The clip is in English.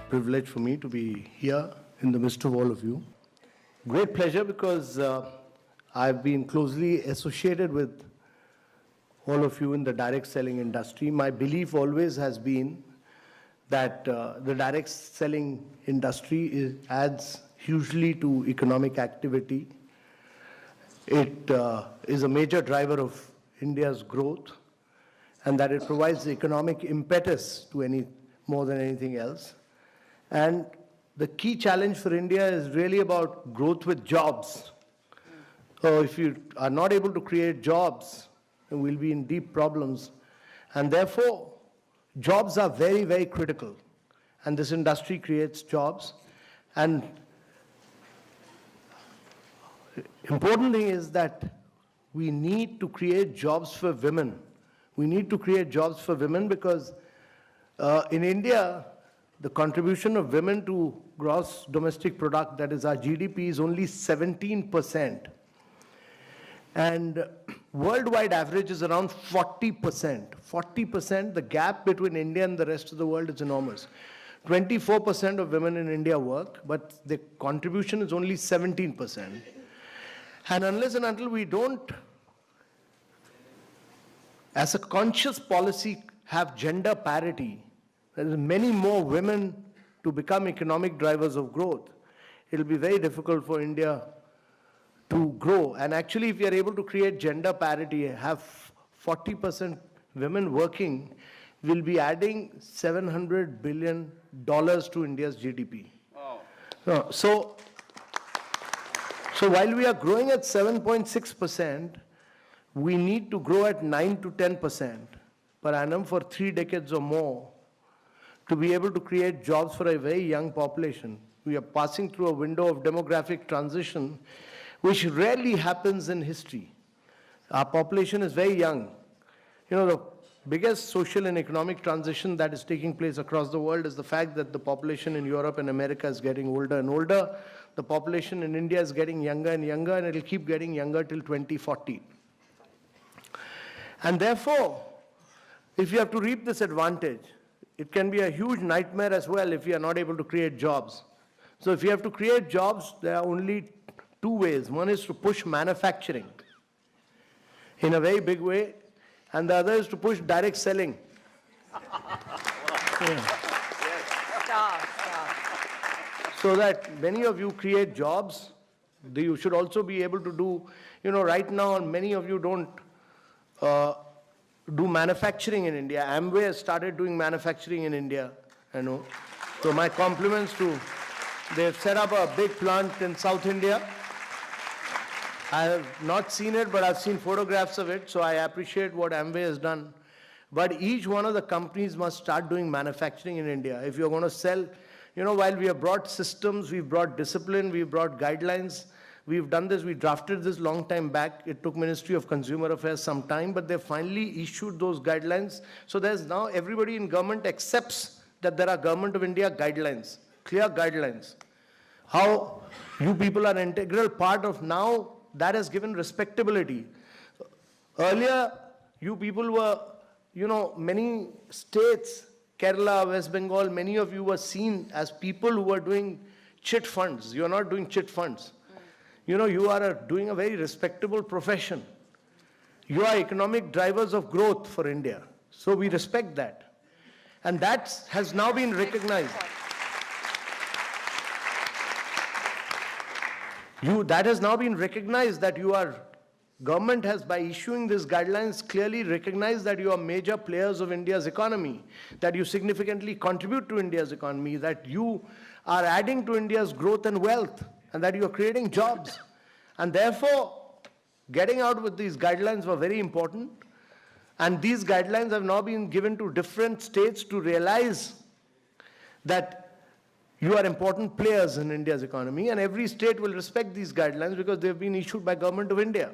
privilege for me to be here in the midst of all of you. Great pleasure because I've been closely associated with all of you in the direct selling industry. My belief always has been that the direct selling industry adds hugely to economic activity. It is a major driver of India's growth, and that it provides the economic impetus to more than anything else. And the key challenge for India is really about growth with jobs. So if you are not able to create jobs, then we'll be in deep problems. And therefore, jobs are very, very critical. And this industry creates jobs. And important thing is that we need to create jobs for women. We need to create jobs for women because in India, the contribution of women to gross domestic product, that is our GDP, is only 17%. And worldwide average is around 40%. 40%, the gap between India and the rest of the world is enormous. 24% of women in India work, but the contribution is only 17%. And unless and until we don't, as a conscious policy, have gender parity, there is many more women to become economic drivers of growth, it will be very difficult for India to grow. And actually, if we are able to create gender parity, have 40% women working, we'll be adding $700 billion to India's GDP. Oh. So while we are growing at 7.6%, we need to grow at 9 to 10% per annum for 3 decades or more to be able to create jobs for a very young population. We are passing through a window of demographic transition, which rarely happens in history. Our population is very young. You know, the biggest social and economic transition that is taking place across the world is the fact that the population in Europe and America is getting older and older. The population in India is getting younger and younger, and it will keep getting younger till 2040. And therefore, if you have to reap this advantage, it can be a huge nightmare as well if you are not able to create jobs. So if you have to create jobs, there are only 2 ways. One is to push manufacturing in a very big way, and the other is to push direct selling. So that many of you create jobs. You should also be able to do, right now many of you don't do manufacturing in India. Amway has started doing manufacturing in India, I know. So my compliments to, they've set up a big plant in South India. I have not seen it, but I've seen photographs of it, so I appreciate what Amway has done. But each one of the companies must start doing manufacturing in India. If you're going to sell, while we have brought systems, we've brought discipline, we've brought guidelines, we've done this, we drafted this long time back. It took Ministry of Consumer Affairs some time, but they finally issued those guidelines. So there's now everybody in government accepts that there are Government of India guidelines, clear guidelines. How you people are an integral part of now, that has given respectability. Earlier, you people were, many states, Kerala, West Bengal, many of you were seen as people who were doing chit funds. You are not doing chit funds. You are doing a very respectable profession. You are economic drivers of growth for India. So we respect that. And that has now been recognized. That has now been recognized that government has, by issuing these guidelines, clearly recognized that you are major players of India's economy, that you significantly contribute to India's economy, that you are adding to India's growth and wealth, and that you are creating jobs. And therefore, getting out with these guidelines were very important. And these guidelines have now been given to different states to realize that you are important players in India's economy, and every state will respect these guidelines because they've been issued by Government of India.